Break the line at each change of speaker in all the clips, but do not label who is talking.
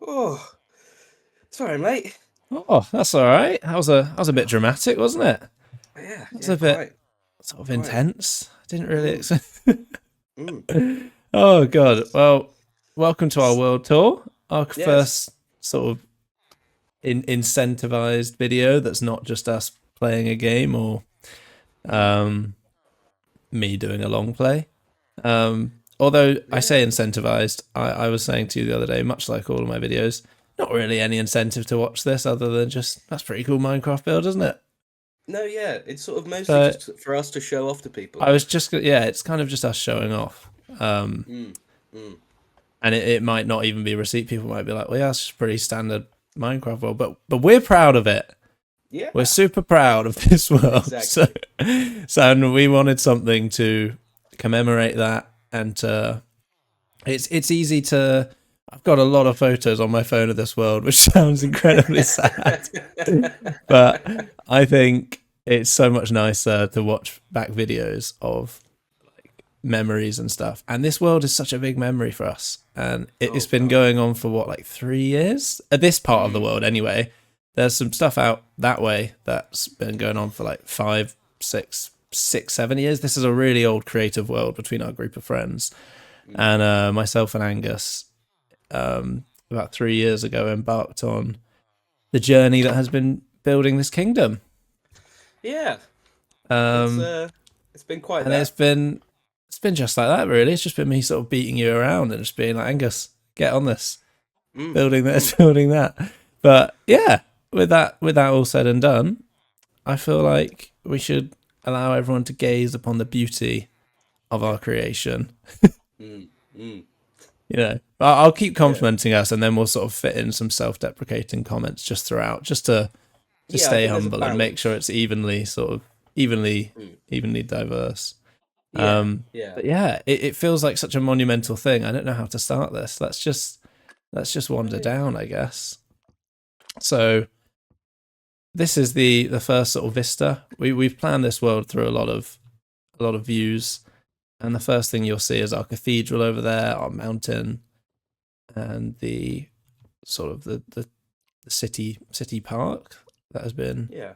Oh, sorry, mate.
Oh, that's all right. That was a bit dramatic, wasn't it?
Yeah,
That was
yeah,
a bit
quite,
sort of
quite.
intense. I didn't really
Mm,
expect.
mm.
Oh God. Well, welcome to our world tour. Our
Yes.
first sort of incentivized video that's not just us playing a game or
Mm,
um, me doing a long play. Although I
yeah.
say incentivized, I was saying to you the other day, much like all of my videos, not really any incentive to watch this other than just that's pretty cool Minecraft build, isn't it?
No, yeah. It's sort of mostly
So
just for us to show off to
I
people.
was just yeah, it's kind of just us showing off. Um,
Mm, mm.
and it might not even be receipt. People might be like, well, yeah, that's just pretty standard Minecraft world, but we're proud of it. We're
Yeah.
super proud of this world. So
Exactly.
and we wanted something to commemorate that and to it's easy to. I've got a lot of photos on my phone of this world, which sounds incredibly sad, but I think it's so much nicer to watch back videos of memories and stuff. And this world is such a big memory for us, and it's
Oh
been
God.
going on for what, like 3 years at this part of the
Mm,
world, anyway. There's some stuff out that way that's been going on for like 5, 6, 7 years. This is a really old creative world between our group of friends,
mm.
and myself and Angus about 3 years ago embarked on the journey that has been building this kingdom.
Yeah. It's
Um,
uh, it's been quite
and it's
that.
been it's been just like that, really. It's just been me sort of beating you around and just being like, Angus, get on this,
Mm,
building this,
mm.
building that. But yeah, with that all said and done, I feel like we should allow everyone to gaze upon the beauty of our creation.
Mm, mm.
I'll keep
Yeah.
complimenting us, and then we'll sort of fit in some self-deprecating comments just throughout, just to
Yeah, I
stay
think there's a
humble and make sure
balance.
it's evenly sort of evenly
Mm.
evenly diverse.
Yeah, yeah.
But yeah, it feels like such a monumental thing. I don't know how to start this. Let's just wander
No,
down, I guess. So this is the first sort of vista. We've planned this world through a lot of views, and the first thing you'll see is our cathedral over there, our mountain, and the sort of the city park that has been
yeah.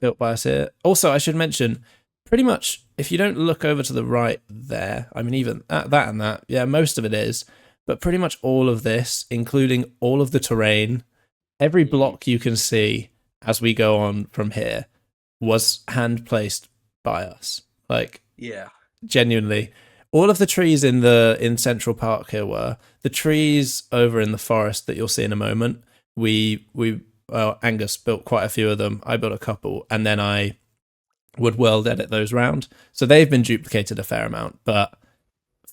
built by us here. Also, I should mention, pretty much, if you don't look over to the right there, I mean, even that and that, yeah, most of it is, but pretty much all of this, including all of the terrain, every
Mm.
block you can see as we go on from here, was hand placed by us. Like,
Yeah.
genuinely. All of the trees in Central Park here were the trees over in the forest that you'll see in a moment. We well, Angus built quite a few of them. I built a couple, and then I would world edit those round. So they've been duplicated a fair amount, but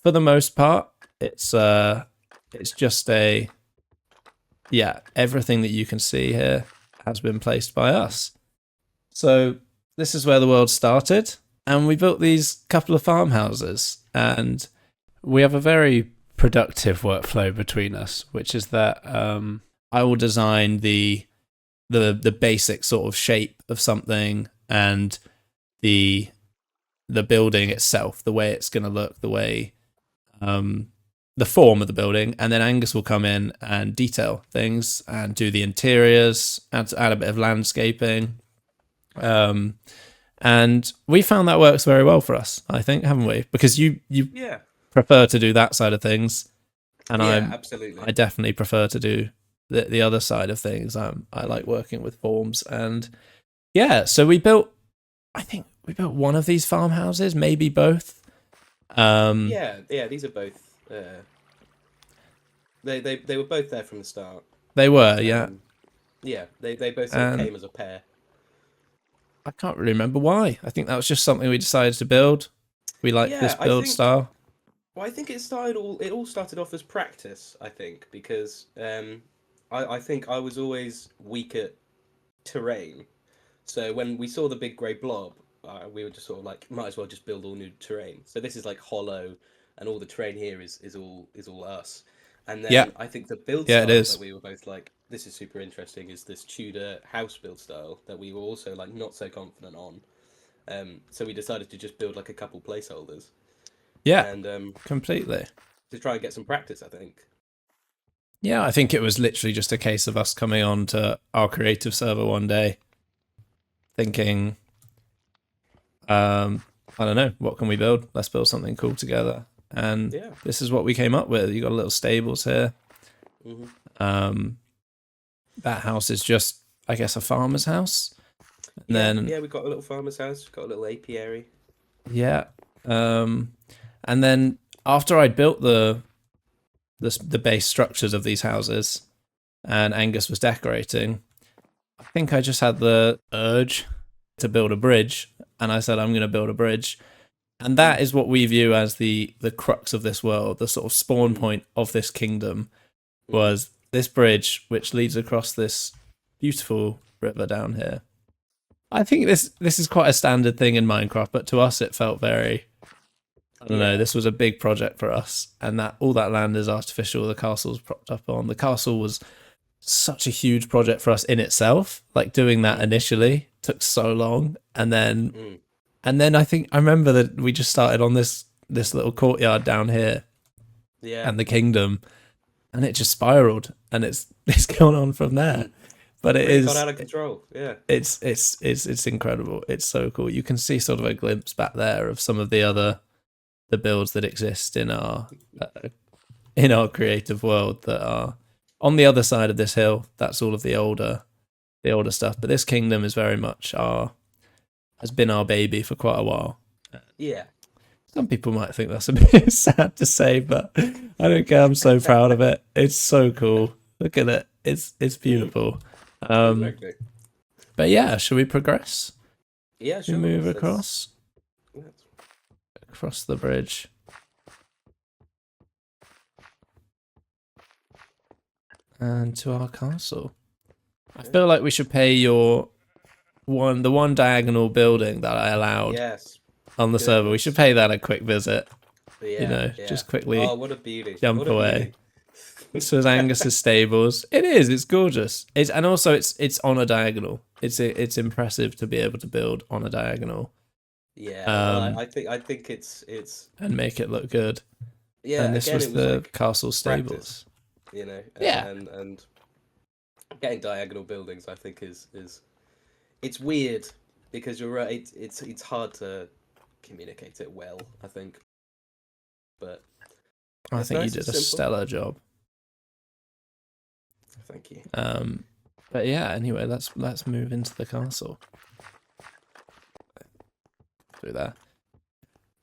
for the most part, it's just a yeah. Everything that you can see here has been placed by us. So this is where the world started, and we built these couple of farmhouses, and we have a very productive workflow between us, which is that I will design the basic sort of shape of something and the the building itself, the way it's going to look, um, the form of the building, and then Angus will come in and detail things and do the interiors, add a bit of landscaping, um, and we found that works very well for us. I think, haven't we? Because you
Yeah.
prefer to do that side of things, and
Yeah,
I
absolutely.
definitely prefer to do the other side of things. I like
Mm.
working with forms, and yeah, so we built. I think we built one of these farmhouses, maybe both. Um,
Yeah, yeah, these are both they were both there from the start.
they were, yeah,
Um yeah, they both sort of
and
came as a pair.
I can't really remember why. I think that was just something we decided to build. We like this
Yeah,
build style.
I think it all started off as practice, I think, because I think I was always weak at terrain. So when we saw the big grey blob, we were just sort of like, might as well just build all new terrain. So this is like hollow, and all the terrain here is all us. And
Yeah,
then I think the build
yeah, it
style that
is.
we were both like, this is super interesting, is this Tudor house build style that we were also like not so confident on. So we decided to just build like a couple placeholders
Yeah,
and
completely.
to try and get some practice, I think.
Yeah, I think it was literally just a case of us coming on to our creative server one day, thinking, I don't know, what can we build? Let's build something cool together. And
Yeah.
this is what we came up with. You got a little stables here.
Hmm.
That house is just, I guess, a farmer's house. And
Yeah,
then,
yeah, we've got a little farmer's house, we've got a little apiary.
yeah. And then after I'd built the base structures of these houses and Angus was decorating, I think I just had the urge to build a bridge. And I said, I'm going to build a bridge. And that is what we view as the crux of this world, the sort of spawn point of this kingdom, was this bridge which leads across this beautiful river down here. I think this is quite a standard thing in Minecraft, but to us it felt very, I don't know, this was a big project for us, and that all that land is artificial. The castle's propped up on. The castle was such a huge project for us in itself. Like doing that initially took so long, and then I think I remember that we just started on this little courtyard down here,
Yeah.
and the kingdom, and it just spiraled, and it's gone on from there. But it
Really got
is
out of control. Yeah.
it's incredible. It's so cool. You can see sort of a glimpse back there of some of the builds that exist in our creative world that are on the other side of this hill. That's all of the older stuff. But this kingdom is very much has been our baby for quite a while.
Yeah.
Some people might think that's a bit sad to say, but I don't care. I'm so proud of it. It's so cool. Look at it. It's beautiful.
Exactly.
But yeah, should we progress?
Yeah,
We
sure.
move
let's-
across the bridge. And to our castle. I feel like we should pay the one diagonal building that I allowed
Yes.
on the
Good.
server. We should pay that a quick visit.
Yeah.
Just quickly
Oh, what a beauty.
jump
What a
away.
beauty.
This was Angus's stables. It is. It's gorgeous. And also it's on a diagonal. It's impressive to be able to build on a diagonal.
Yeah. Well,
Um,
I think it's
and make it look good.
yeah.
And this
again,
was
it
the
like
castle stables.
practice, you know.
Yeah.
And getting diagonal buildings, I think is it's weird because you're right. It's hard to communicate it well, I think. But
I
it's
think you
nice
did
and
a
simple.
stellar job.
Thank you.
But yeah, anyway, let's move into the castle. Through there.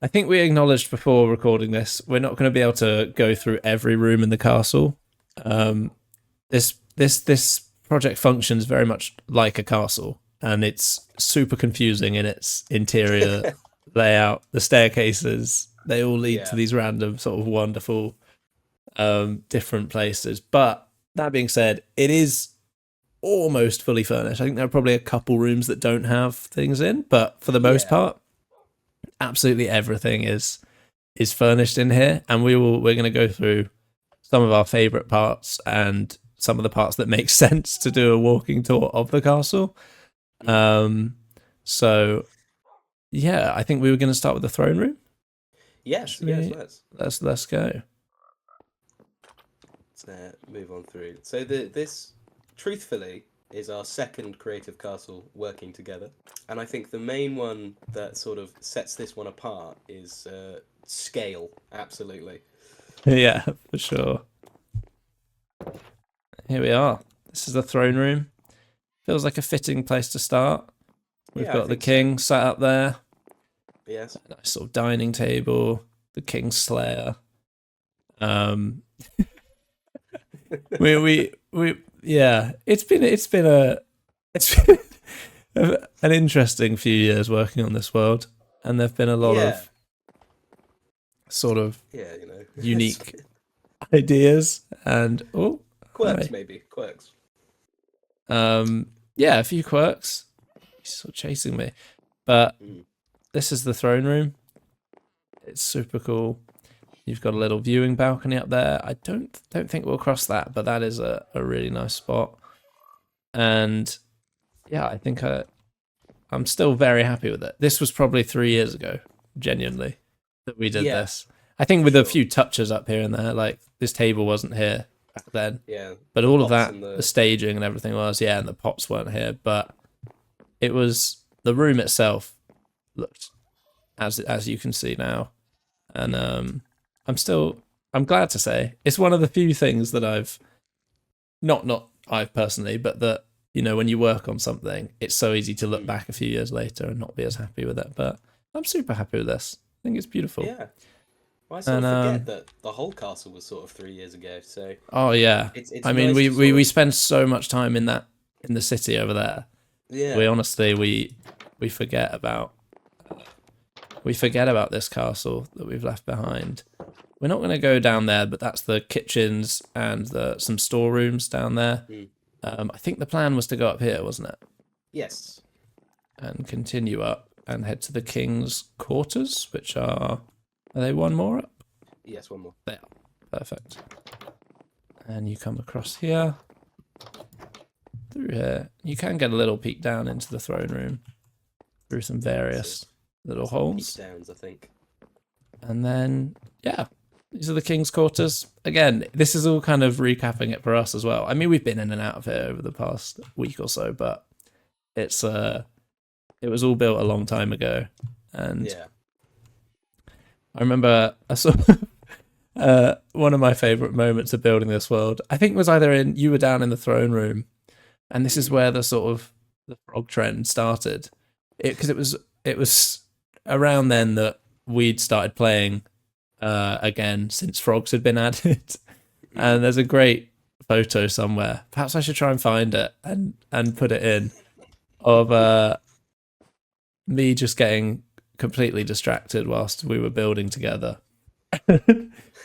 I think we acknowledged before recording this, we're not going to be able to go through every room in the castle. This project functions very much like a castle, and it's super confusing in its interior layout. The staircases, they all lead to these random sort of wonderful different places. But that being said, it is almost fully furnished. I think there are probably a couple rooms that don't have things in, but for the most part, absolutely everything is furnished in here. And we're going to go through some of our favorite parts and some of the parts that make sense to do a walking tour of the castle. So yeah, I think we were going to start with the throne room.
Yes.
Let's go.
Let's move on through. So this, truthfully, is our second creative castle working together, and I think the main one that sort of sets this one apart is scale. Absolutely.
Yeah, for sure. Here we are. This is the throne room. Feels like a fitting place to start. We've got the king sat up there.
Yes.
A nice sort of dining table. The King's Slayer. we yeah. It's been an interesting few years working on this world, and there've been a lot of sort of unique ideas and
quirks, maybe quirks.
Yeah, a few quirks. He's sort of chasing me, but this is the throne room. It's super cool. You've got a little viewing balcony up there. I don't think we'll cross that, but that is a really nice spot. And yeah, I think I'm still very happy with it. This was probably 3 years ago, genuinely, that we did this. I think with a few touches up here and there, like this table wasn't here back then.
Yeah,
But
the
all of
pots
that,
and
the staging and everything was, yeah, and the pots weren't here. But it was, the room itself looked as you can see now. And I'm glad to say it's one of the few things that I've not I've personally, but that, when you work on something, it's so easy to look back a few years later and not be as happy with it. But I'm super happy with this. I think it's beautiful.
Yeah. Well, I sort
And
of forget that the whole castle was sort of 3 years ago, so
oh yeah,
it's
I mean
nice
we
to
we
sort
we
of
spend so much time in the city over there. We
yeah.
honestly we forget about this castle that we've left behind. We're not going to go down there, but that's the kitchens and some storerooms down there.
Mm.
I think the plan was to go up here, wasn't it?
Yes.
And continue up and head to the king's quarters, which are they one more up?
Yes, one more.
They are. Perfect. And you come across here. Through here. You can get a little peek down into the throne room through some various little holes.
Peak downs, I think.
And then, yeah, these are the king's quarters. Again, this is all kind of recapping it for us as well. I mean, we've been in and out of here over the past week or so, but it was all built a long time ago. And
Yeah.
I remember one of my favorite moments of building this world, I think, was either you were down in the throne room, and this is where the sort of the frog trend started. Because it was around then that we'd started playing again since frogs had been added. And there's a great photo somewhere. Perhaps I should try and find it and put it in of me just getting completely distracted whilst we were building together.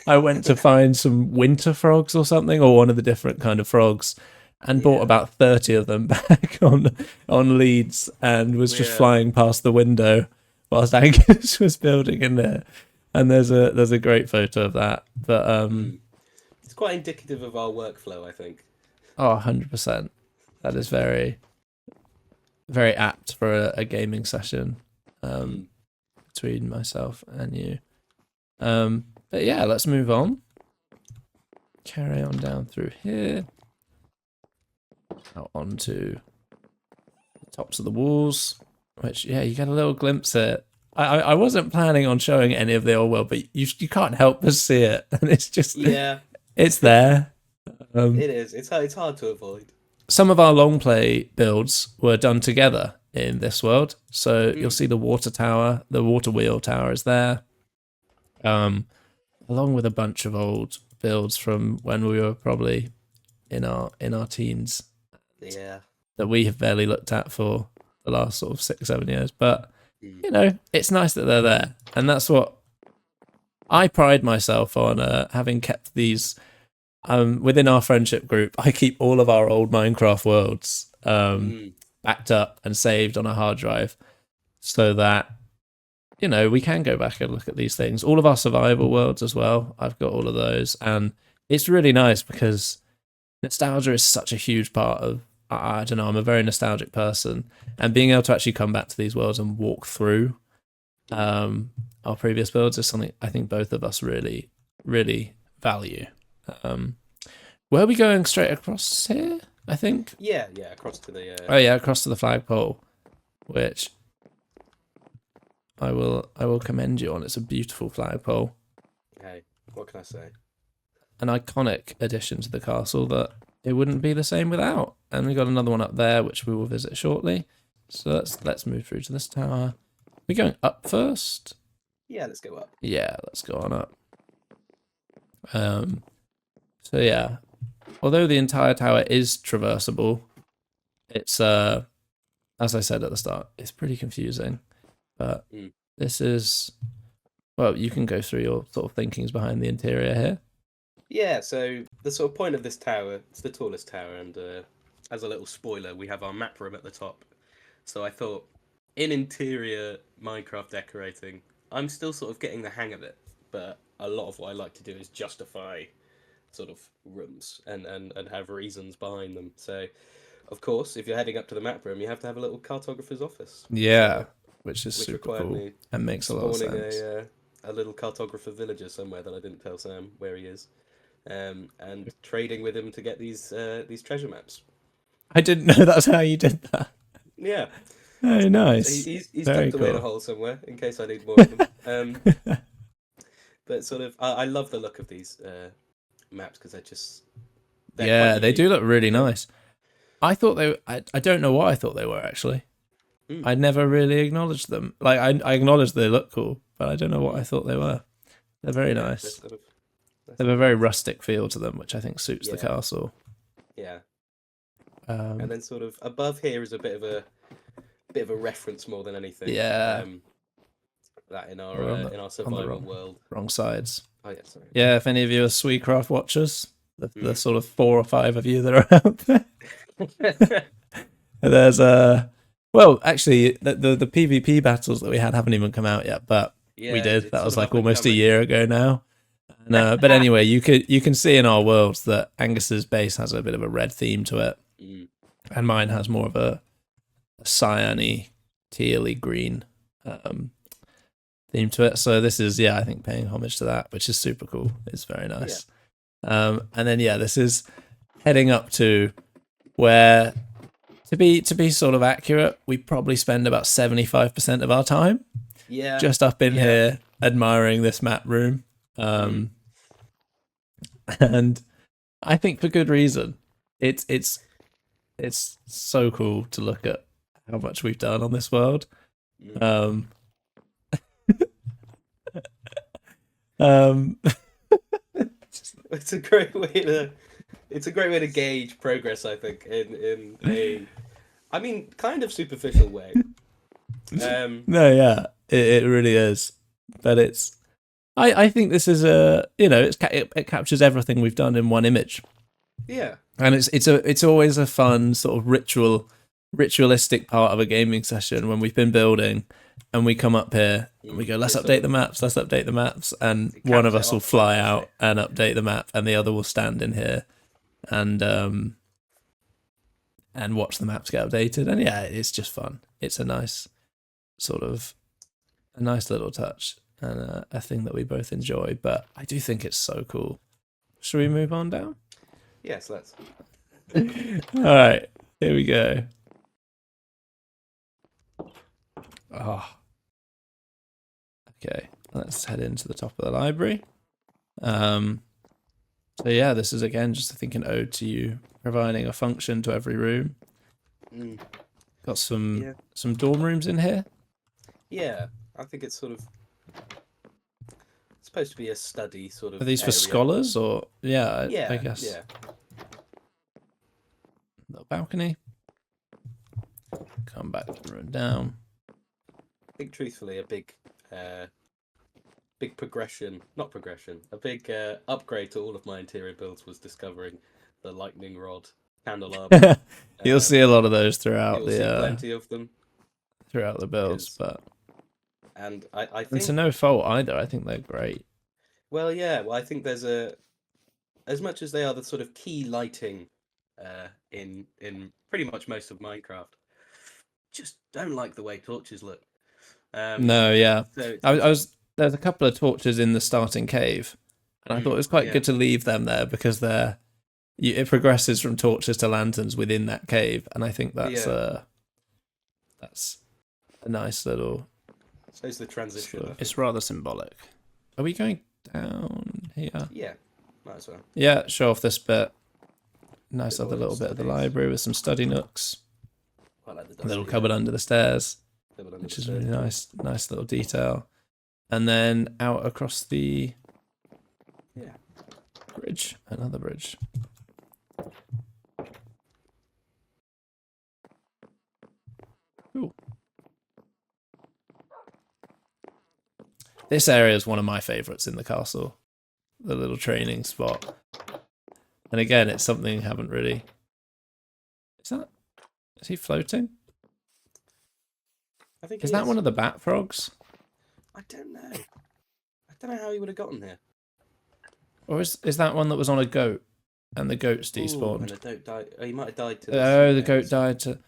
I went to find some winter frogs or something, or one of the different kind of frogs, and bought about 30 of them back on leads, and was just flying past the window whilst Angus was building in there. And there's a great photo of that. But
it's quite indicative of our workflow, I think.
Oh, 100%. That is very, very apt for a gaming session between myself and you. But yeah, let's move on. Carry on down through here. Out onto the tops of the walls, which, yeah, you get a little glimpse at. I wasn't planning on showing any of the old world, but you can't help but see it. And it's just, it's there.
It is. It's hard to avoid.
Some of our long play builds were done together in this world. So you'll see the water tower, the water wheel tower is there. Along with a bunch of old builds from when we were probably in our teens.
Yeah.
That we have barely looked at for the last sort of 6-7 years. But, it's nice that they're there. And that's what I pride myself on, having kept these within our friendship group. I keep all of our old Minecraft worlds backed up and saved on a hard drive so that, we can go back and look at these things. All of our survival worlds as well. I've got all of those. And it's really nice because nostalgia is such a huge part of, I don't know, I'm a very nostalgic person. And being able to actually come back to these worlds and walk through our previous builds is something I think both of us really, really value. Where are we going? Straight across here, I think?
Yeah, across to the...
across to the flagpole, which I will commend you on. It's a beautiful flagpole.
Hey, what can I say?
An iconic addition to the castle that it wouldn't be the same without. And we got another one up there, which we will visit shortly. So let's move through to this tower. We're going up first.
Yeah, let's go up.
Yeah, let's go on up. So yeah, although the entire tower is traversable, it's as I said at the start, it's pretty confusing. But this is, well, you can go through your sort of thinkings behind the interior here.
Yeah, so the sort of point of this tower, it's the tallest tower, and as a little spoiler, we have our map room at the top. So I thought, in interior Minecraft decorating, I'm still sort of getting the hang of it, but a lot of what I like to do is justify sort of rooms and have reasons behind them. So, of course, if you're heading up to the map room, you have to have a little cartographer's office.
Yeah, which is super cool and makes a lot of sense.
A little cartographer villager somewhere that I didn't tell Sam where he is. and trading with him to get these treasure maps.
I didn't know that's how you did that.
Yeah,
Oh,
so
nice.
he's
Very
tucked away in a
cool.
hole somewhere in case I need more of them. But sort of, I love the look of these maps because they're quite
Yeah, they do
unique.
look really
Um,
nice. I thought I don't know what I thought they were actually.
mm,
I never really acknowledged them. Like I acknowledged they look cool, but I don't know what I
mm,
thought they were. They're very
yeah,
nice.
they're
They
sort
have a
of
very
nice.
rustic feel to them, which I think suits the
Yeah,
castle.
yeah. And
Um,
then sort of above here is a bit of a reference more than anything.
yeah,
That
we're
in our
on the
survival world.
wrong sides.
Oh yeah, sorry.
Yeah, if any of you are SweeCraft watchers, the
Mm.
sort of 4 or 5 of you that are out there, there's well, actually, the PvP battles that we had haven't even come out yet, but we
Yeah,
did.
it's
That
sort
was
of
like
up and
almost a
coming.
year ago now. And, but anyway, you can see in our worlds that Angus's base has a bit of a red theme to it,
Mm.
and mine has more of a cyany, tealy green theme to it. So this is, yeah, I think paying homage to that, which is super cool. It's very
Yeah.
nice. And then yeah, this is heading up to where, to be sort of accurate, we probably spend about 75% of our time
Yeah.
just up in
Yeah.
here admiring this map room. And I think for good reason. It's so cool to look at how much we've done on this world.
Mm.
Um,
It's a great way to gauge progress, I think, in a I mean kind of superficial way.
no, yeah, it really is. But I think this is it captures everything we've done in one image.
Yeah.
And it's always a fun sort of ritualistic part of a gaming session when we've been building and we come up here and we go, let's update the maps, and one of
caps it
us will
off quite
fly
nicely.
out and update the map, and the other will stand in here and watch the maps get updated. And yeah, it's just fun. It's a nice little touch and a thing that we both enjoy. But I do think it's so cool. Should we move on down?
Yes, let's.
All right, here we go. Oh. Okay, let's head into the top of the library. So yeah, this is again just I think an ode to you providing a function to every room.
Mm.
Got some dorm rooms in here.
Yeah, I think it's sort of supposed to be a study sort of.
Are these for
area.
scholars or yeah?
Yeah,
I guess.
Yeah.
Little balcony. Come back to the room down.
I think truthfully, a big progression, not progression, a big upgrade to all of my interior builds was discovering the lightning rod candelabra.
You'll see a lot of those throughout
You'll see plenty of them
throughout the builds, but
and I
and
think
to no fault either. I think they're great.
well, yeah, well, I think there's as much as they are the sort of key lighting in pretty much most of Minecraft, just don't like the way torches look.
No, yeah.
So
I was there's a couple of torches in the starting cave, and I thought it was quite good to leave them there because it progresses from torches to lanterns within that cave, and I think that's a nice little.
So it's the transition.
It's rather symbolic. Are we going down here?
Yeah, might as well.
Yeah, show off this bit. Nice other little bit of the library with some study nooks.
Quite like
A little cupboard under the stairs, which is really nice little detail. And then out across the bridge, another bridge. Cool. This area is one of my favourites in the castle. The little training spot. And again, it's something I haven't really... Is he floating?
I think
is that one of the bat frogs?
I don't know. I don't know how he would have gotten there.
Or is that one that was on a goat and the goats despawned?
And the goat died. Oh, he might have died to
the goat died to...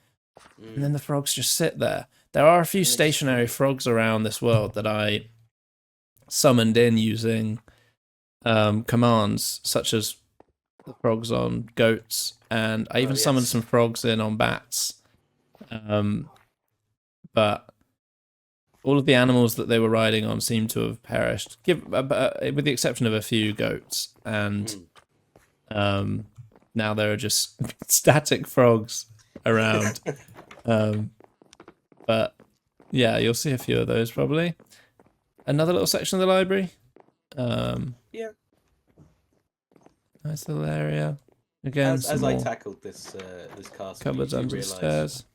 And then the frogs just sit there. There are a few stationary frogs around this world that I summoned in using commands, such as the frogs on goats, and I even summoned some frogs in on bats. But all of the animals that they were riding on seem to have perished, with the exception of a few goats. And now there are just static frogs around. But yeah, you'll see a few of those probably. Another little section of the library.
Yeah.
Nice little area. Again,
as I tackled this castle,
cupboards
you
under the stairs.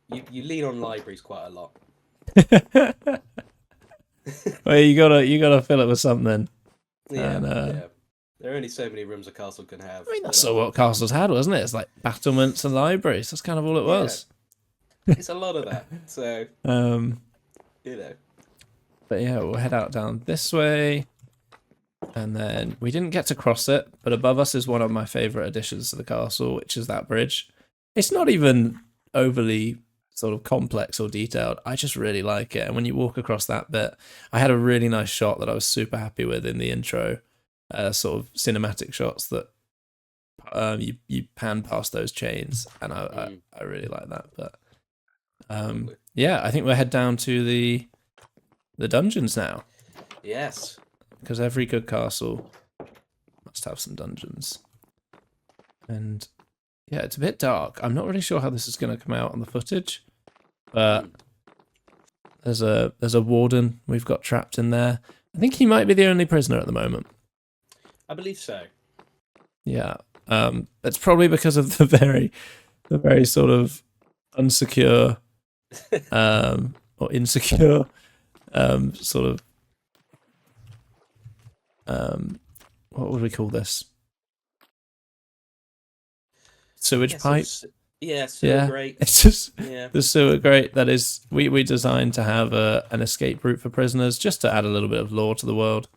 You lean on libraries quite a lot.
Well, you gotta fill it with something.
Yeah, yeah. There are only so many rooms a castle can have.
I mean, that's sort of what castles had, wasn't it? It's like battlements and libraries. That's kind of all it was.
It's a lot of that. So, you know.
But yeah, we'll head out down this way. And then we didn't get to cross it, but above us is one of my favourite additions to the castle, which is that bridge. It's not even overly sort of complex or detailed. I just really like it. And when you walk across that bit, I had a really nice shot that I was super happy with in the intro, sort of cinematic shots that you pan past those chains, and I really like that. But yeah, I think we'll head down to the dungeons now.
Yes.
Because every good castle must have some dungeons. And yeah, it's a bit dark. I'm not really sure how this is going to come out on the footage, but there's a warden we've got trapped in there. I think he might be the only prisoner at the moment.
I believe so.
Yeah. That's probably because of the very sort of unsecure or insecure sort of what would we call this? Sewage pipe?
Sewer grate.
It's just the sewer grate that is we designed to have an escape route for prisoners, just to add a little bit of lore to the world.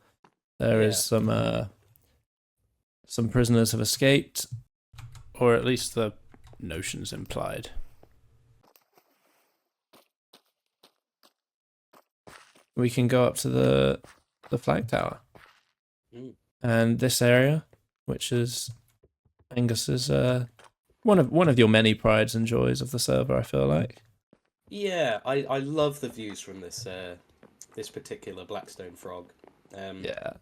There is some prisoners have escaped, or at least the notion's implied. We can go up to the flag tower. And this area, which is Angus's one of your many prides and joys of the server, I feel like.
Yeah, I love the views from this this particular Blackstone Frog.
Yeah,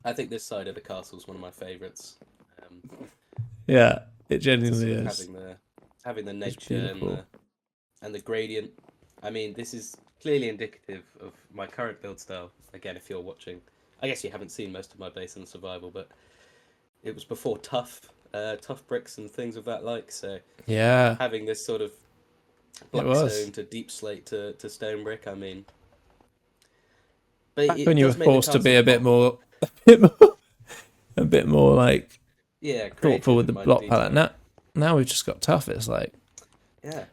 I think this side of the castle is one of my favourites.
Yeah, it genuinely is.
Having the nature and the gradient. I mean, this is clearly indicative of my current build style. Again, if you're watching, I guess you haven't seen most of my base in survival, but it was before tough bricks and things of that like. So
yeah,
having this sort of blackstone to deep slate to stone brick. I mean, but
back when you were forced to be a bit more like thoughtful with the block palette. Now we've just got tough. It's like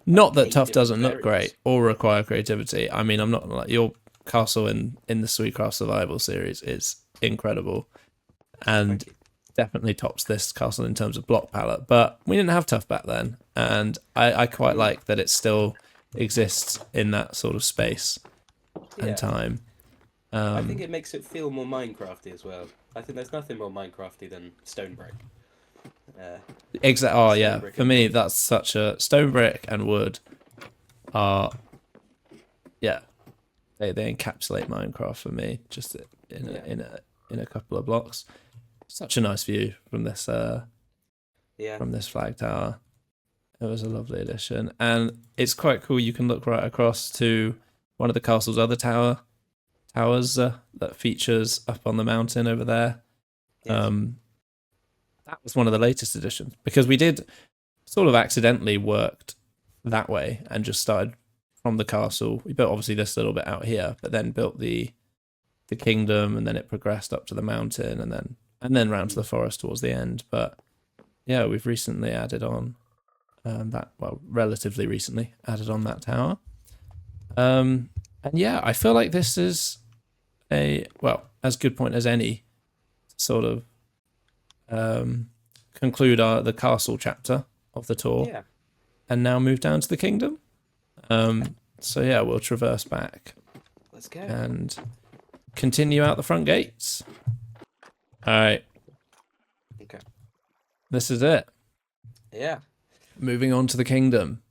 not that tough doesn't look great or require creativity. I mean, I'm not like your castle in the SweeCraft Survival series is incredible and definitely tops this castle in terms of block palette, but we didn't have tough back then, and I quite like that it still exists in that sort of space and time.
I think it makes it feel more Minecrafty as well. I think there's nothing more Minecrafty than stone brick.
Exactly. Oh yeah, for me that's such a stone brick and wood are they encapsulate Minecraft for me, just in a couple of blocks. Such a nice view from this flag tower. It was a lovely addition, and it's quite cool. You can look right across to one of the castle's other towers that features up on the mountain over there. Yes. That was one of the latest additions, because we did sort of accidentally worked that way and just started from the castle. We built obviously this little bit out here, but then built the kingdom, and then it progressed up to the mountain, and then round to the forest towards the end. But yeah, we've recently added on relatively recently added on that tower. And yeah, I feel like this is as good point as any sort of conclude the castle chapter of the tour, and now move down to the kingdom. So yeah, we'll traverse back.
Let's go
and continue out the front gates. All right.
Okay.
This is it.
Yeah.
Moving on to the kingdom.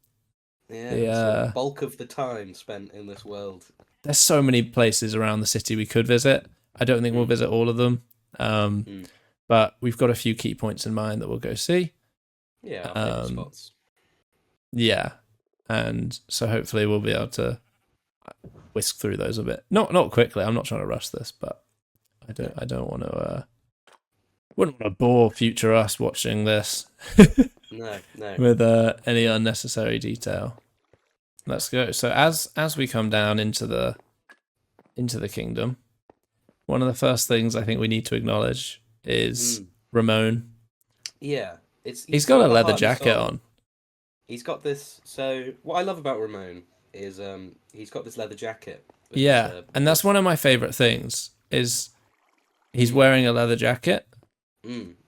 Yeah.
The
The bulk of the time spent in this world.
There's so many places around the city we could visit. I don't think we'll visit all of them. But we've got a few key points in mind that we'll go see.
Yeah, our favourite spots.
Yeah. And so hopefully we'll be able to whisk through those a bit. Not quickly. I'm not trying to rush this, but I don't want to wouldn't want to bore future us watching this.
No.
With any unnecessary detail. Let's go. So as we come down into the kingdom, one of the first things I think we need to acknowledge is Ramon.
Yeah,
he's got a leather jacket on.
He's got this. So what I love about Ramon is he's got this leather jacket.
Yeah, and that's one of my favorite things is he's wearing a leather jacket.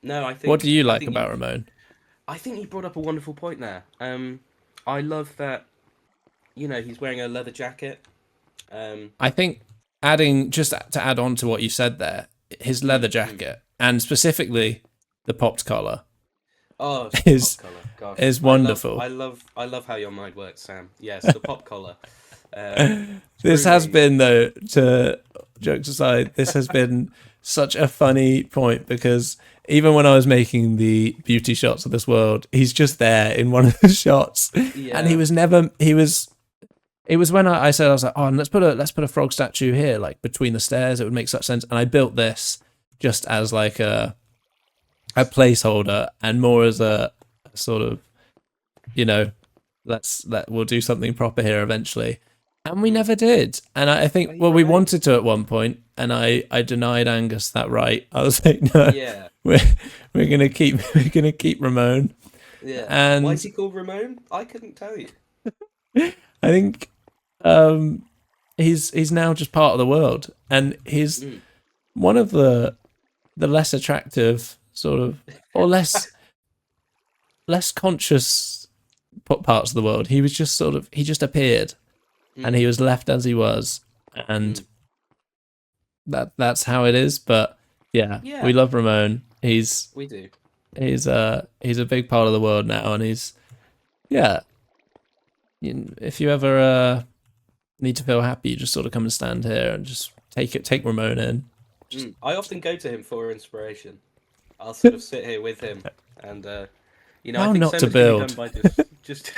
No, I think.
What do you like about Ramon?
I think you brought up a wonderful point there. I love that. He's wearing a leather jacket.
I think just to add on to what you said there, his leather jacket and specifically the popped collar.
Oh,
is
pop collar. Gosh.
is wonderful.
I love how your mind works, Sam. Yes, the pop collar.
This has been, though, to jokes aside, this has been such a funny point because even when I was making the beauty shots of this world, he's just there in one of the shots, and it was when I said, I was like, oh, let's put a frog statue here, like between the stairs. It would make such sense, and I built this just as like a placeholder and more as a sort of, we'll do something proper here eventually. And we never did. And I think, we wanted to at one point, and I denied Angus that right. I was like, no, we're gonna keep Ramon.
Yeah.
And
why is he called Ramon? I couldn't tell you.
I think he's now just part of the world, and he's one of the less attractive sort of, or less conscious parts of the world. He was just he just appeared. And he was left as he was, and that's how it is. But yeah, we love Ramon.
We do.
He's a big part of the world now, and he's if you ever need to feel happy, you just sort of come and stand here and just take Ramon in.
I often go to him for inspiration. I'll sort of sit here with him, and I think
not
so
to
much
build.
can be done by just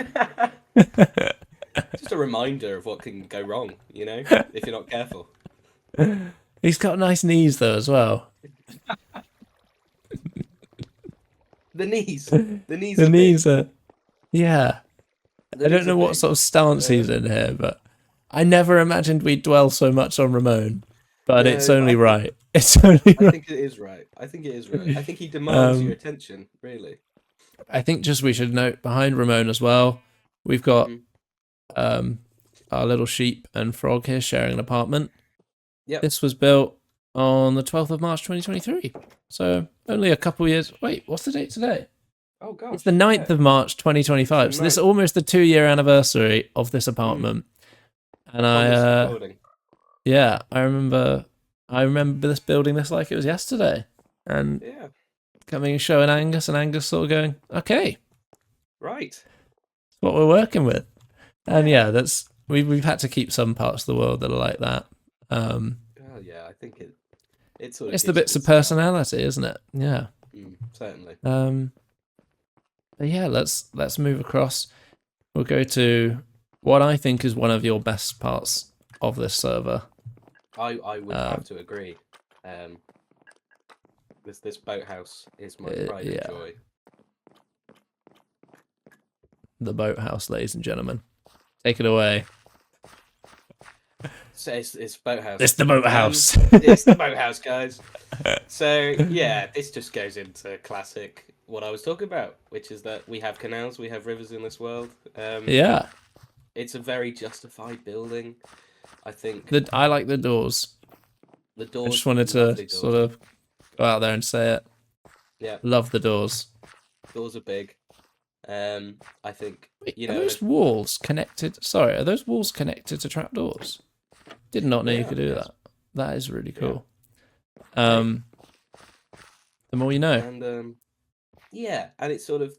just a reminder of what can go wrong, if you're not careful.
He's got nice knees though as well.
The knees
are yeah. I don't know what sort of stance he's in here, but I never imagined we'd dwell so much on Ramon. But it's only right. It's only right.
I think it is right. I think he demands your attention, really.
I think just we should note behind Ramon as well, we've got our little sheep and frog here sharing an apartment.
Yep.
This was built on the 12th of March 2023. So only a couple years. Wait, what's the date today?
Oh, gosh.
It's the 9th of March 2025. So this is almost the 2-year anniversary of this apartment. And I remember this building this like it was yesterday. And coming and showing Angus, and Angus sort of going, okay.
Right.
That's what we're working with. And that's we've had to keep some parts of the world that are like that.
I think it's sort of,
it's the bits of personality, isn't it? Yeah.
Certainly.
But yeah, let's move across. We'll go to what I think is one of your best parts of this server.
I would have to agree. This boathouse is my pride and joy.
The boathouse, ladies and gentlemen. Take it away.
So it's boathouse.
It's the boathouse.
It's the boathouse, guys. So this just goes into classic what I was talking about, which is that we have canals, we have rivers in this world. It's a very justified building, I think.
I like the doors.
The doors.
I just wanted to sort of go out there and say it.
Yeah.
Love the doors.
Doors are big. I think.
Wait, are those walls connected? Sorry, are those walls connected to trapdoors? Did not know you could do that. That is really cool. The more you know.
And yeah, and it's sort of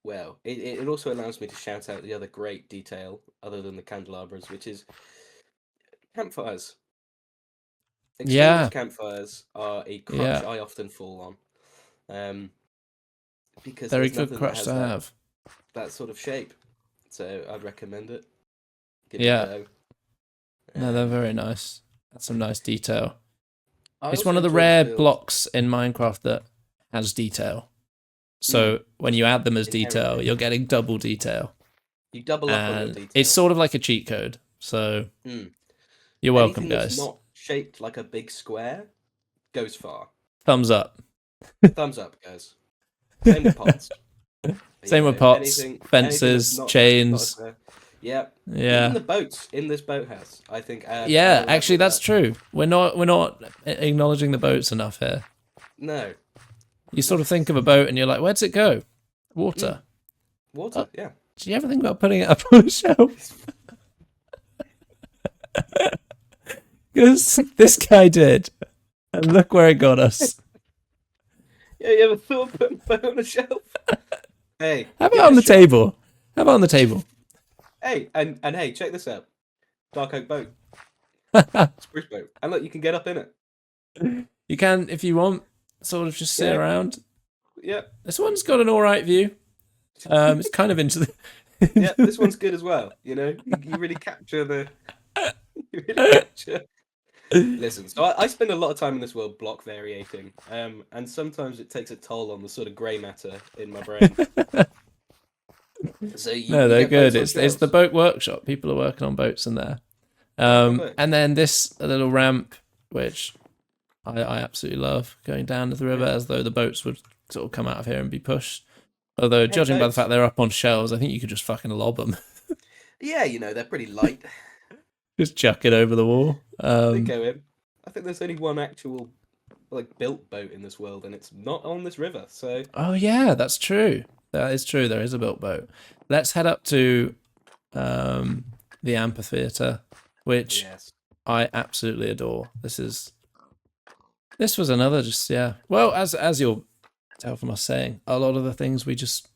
well, it also allows me to shout out the other great detail other than the candelabras, which is campfires. Extinguished
Yeah,
campfires are a crutch
yeah.
I often fall on, because
Very
there's
good
nothing that
crutch
has
to have.
that sort of shape. So I'd recommend it. Give it a
Yeah.
go.
No, they're
Um,
very nice. That's some nice detail.
I
It's one
also
of the
enjoy the
rare
build.
blocks in Minecraft that has detail.
Mm,
So when you add them as detail,
inherently,
you're getting double detail.
you double up on your
And it's
detail.
sort of like a cheat code. So
Mm.
you're welcome,
Anything that's
guys.
not shaped like a big square goes far.
Thumbs up.
Thumbs up, guys. Same with pots. You
Same with
know,
pots,
anything that's
fences,
not a
chains.
square. Yeah, even
Yeah.
the boats in this boathouse, I think, add
Yeah,
a
actually
level
that's
that
true. We're not acknowledging the boats enough here.
no.
You sort of think of a boat and you're like, where'd it go?
Mm,
Water.
water,
Oh,
yeah.
do you ever think about putting it up on a shelf? Because this guy did. And look where it got us.
Yeah, you ever thought of putting a boat on a shelf? Hey,
How
give
about
it
on
a
the
shot.
table? How about on the table?
Hey, and hey, check this out. Dark oak boat, spruce boat, and look, you can get up in it.
You can, if you want, sort of just sit
Yeah,
around.
yeah,
This one's got an alright view. It's kind of into
yeah. This
the.
one's good as well. You know, you really capture the, you really capture. Listen, so I spend a lot of time in this world block variating, and sometimes it takes a toll on the sort of grey matter in my brain. So
No,
you
they're
get boats
good.
on
It's the
shelves.
boat workshop. People are working on boats in there.
Work on boats.
And then this little ramp, which I absolutely love, going down to the river
Yeah.
as though the boats would sort of come out of here and be pushed. Although,
Hey,
judging by the fact
boats.
they're up on shelves, I think you could just fucking lob them.
Yeah, you know they're pretty light.
Just chuck it over the wall.
They go in. I think there's only one actual like built boat in this world, and it's not on this river. So
Oh yeah, that's true. That is true. There is a built boat. Let's head up to um, the amphitheater, which
yes,
I absolutely adore. This was another just yeah. Well, as you'll tell from us saying, a lot of the things we just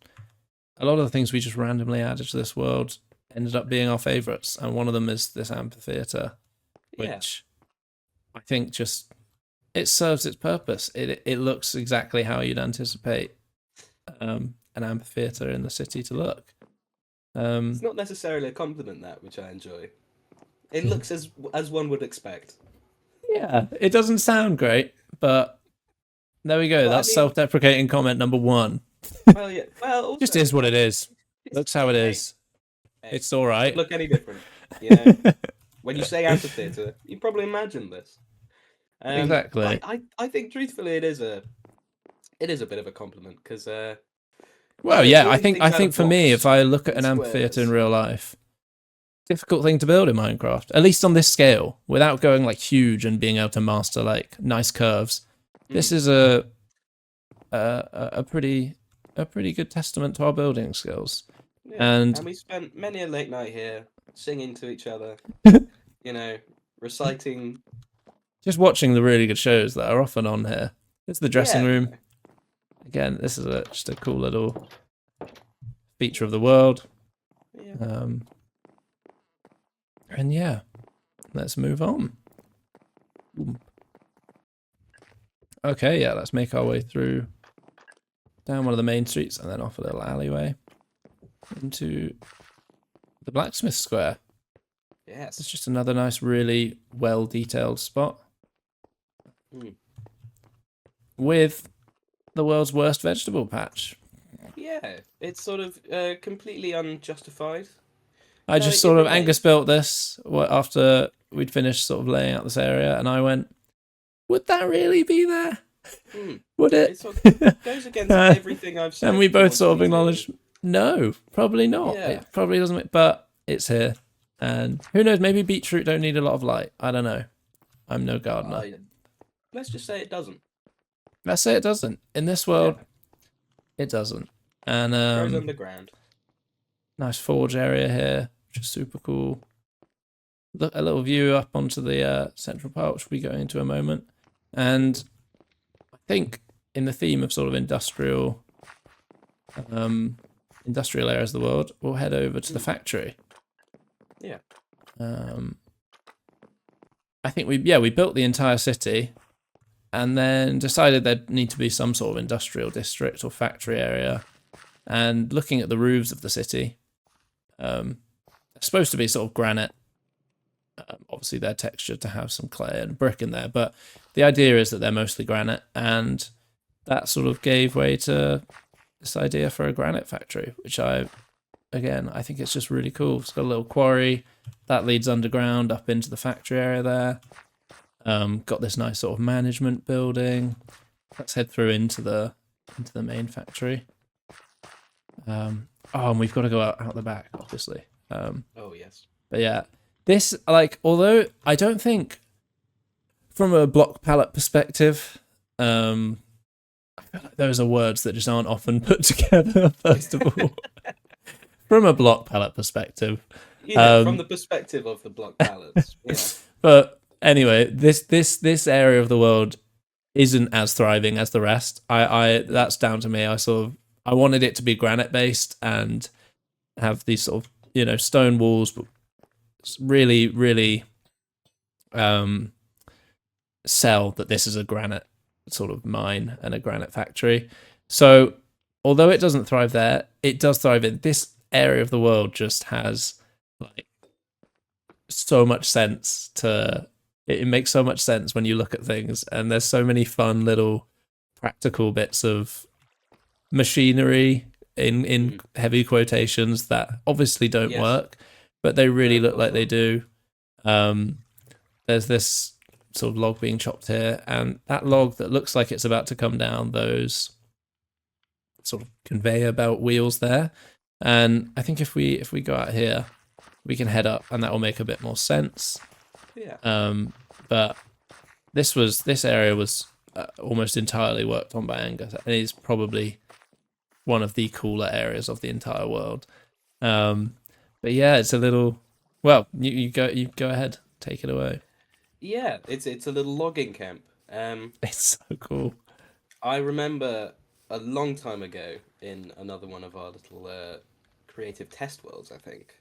randomly added to this world ended up being our favorites, and one of them is this amphitheater,
yeah,
which I think just it serves its purpose. It looks exactly how you'd anticipate an amphitheater in the city to look.
it's not necessarily a compliment that which I enjoy. It looks as one would expect.
Yeah, it doesn't sound great, but there we go.
But I
That's
mean,
self-deprecating comment number one.
well, yeah, well,
Just
also,
is what it is. Looks how it
hey,
is.
hey,
It's all
could
right.
look any different. You know, when you say amphitheater, you probably imagine this.
Exactly.
I think truthfully, it is a bit of a compliment because you
Well,
know,
yeah,
building
I
things out
think
of
for me, if
blocks
I look at
and
an amphitheater in
squares.
real life, difficult thing to build in Minecraft, at least on this scale, without going like huge and being able to master like nice curves. This
Mm,
is a pretty good testament to our building skills.
yeah,
And
and we spent many a late night here singing to each other. You know, reciting.
just watching the really good shows that are often on here. It's the dressing
Yeah, you
room.
know,
Again, this is just a cool little feature of the world.
yeah.
Um, and yeah, let's move on. Okay, yeah, let's make our way through down one of the main streets and then off a little alleyway into the blacksmith square. It's
Yes.
just another nice, really well detailed spot
Mm.
with the world's worst vegetable patch.
Yeah, it's sort of completely unjustified.
I
No,
just
it
sort of Angus
remains.
built this after we'd finished sort of laying out this area, and I went, "Would that really be there?
Mm.
Would
It
it?"
sort of goes against everything I've
And
said
we
for
both sort of
quantity two.
acknowledged, "No, probably not.
Yeah.
It probably doesn't." But it's here, and who knows? Maybe beetroot don't need a lot of light. I don't know. I'm no gardener.
Let's just say it doesn't.
Let's say it doesn't. In this
Yeah.
world, it doesn't. And
Grows underground.
nice forge area here, which is super cool. Look, a little view up onto the Central Park, which we'll be going into in a moment. And think in the theme of sort of industrial areas of the world, we'll head over to the factory.
Yeah.
I think we built the entire city, and then decided there'd need to be some sort of industrial district or factory area. And looking at the roofs of the city, they're supposed to be sort of granite. Obviously, they're textured to have some clay and brick in there, but the idea is that they're mostly granite, and that sort of gave way to this idea for a granite factory, which I think it's just really cool. It's got a little quarry that leads underground up into the factory area there. Got this nice sort of management building. Let's head through into the main factory. And we've got to go out the back, obviously.
Oh yes.
But yeah, this, like, although I don't think from a block palette perspective, I feel like those are words that just aren't often put together. First of all, from a block palette perspective,
from the perspective of the block palettes. Yeah.
But anyway, this area of the world isn't as thriving as the rest. I that's down to me. I wanted it to be granite based and have these sort of stone walls, but really, really sell that this is a granite sort of mine and a granite factory. So although it doesn't thrive there, it does thrive in this area of the world. Just has like so much sense to it makes so much sense when you look at things, and there's so many fun little practical bits of machinery in heavy quotations that obviously don't work, but they really look like they do. There's this sort of log being chopped here, and that log that looks like it's about to come down those sort of conveyor belt wheels there. And I think if we go out here, we can head up, and that will make a bit more sense.
Yeah.
But this area was almost entirely worked on by Angus, and it's probably one of the cooler areas of the entire world. But yeah, it's a little. Well, you go ahead, take it away.
Yeah, it's a little logging camp.
It's so cool.
I remember a long time ago in another one of our little creative test worlds, I think,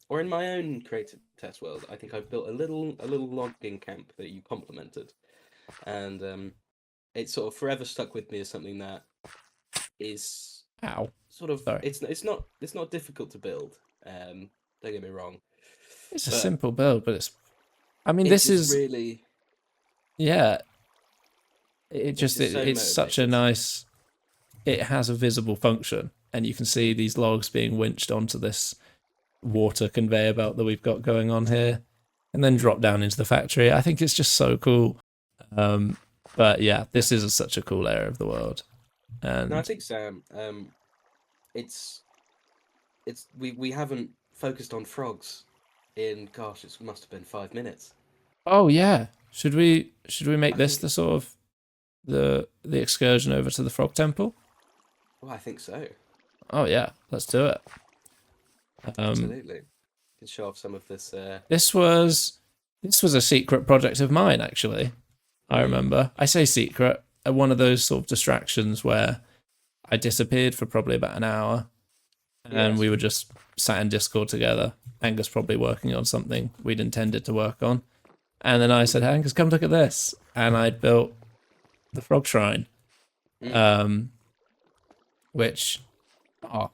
or in my own creative test world, I think I built a little logging camp that you complimented, and it's sort of forever stuck with me as something that is sort of it's not difficult to build. Don't get me wrong.
It's a simple build, but it's. I mean, this is
really.
Yeah. It's such a nice. It has a visible function, and you can see these logs being winched onto this water conveyor belt that we've got going on here, and then drop down into the factory. I think it's just so cool. But yeah, this is such a cool area of the world. And
no, I think Sam, it's we haven't focused on frogs in it must have been 5 minutes.
Oh yeah, should we make this the sort of the excursion over to the frog temple?
Well, I think so.
Oh yeah, let's do it.
Absolutely, can show off some of this.
This was a secret project of mine, actually. I remember. I say secret. One of those sort of distractions where I disappeared for probably about an hour, and we were just sat in Discord together. Angus probably working on something we'd intended to work on, and then I said, "Hey, Angus, come look at this," and I'd built the frog shrine, which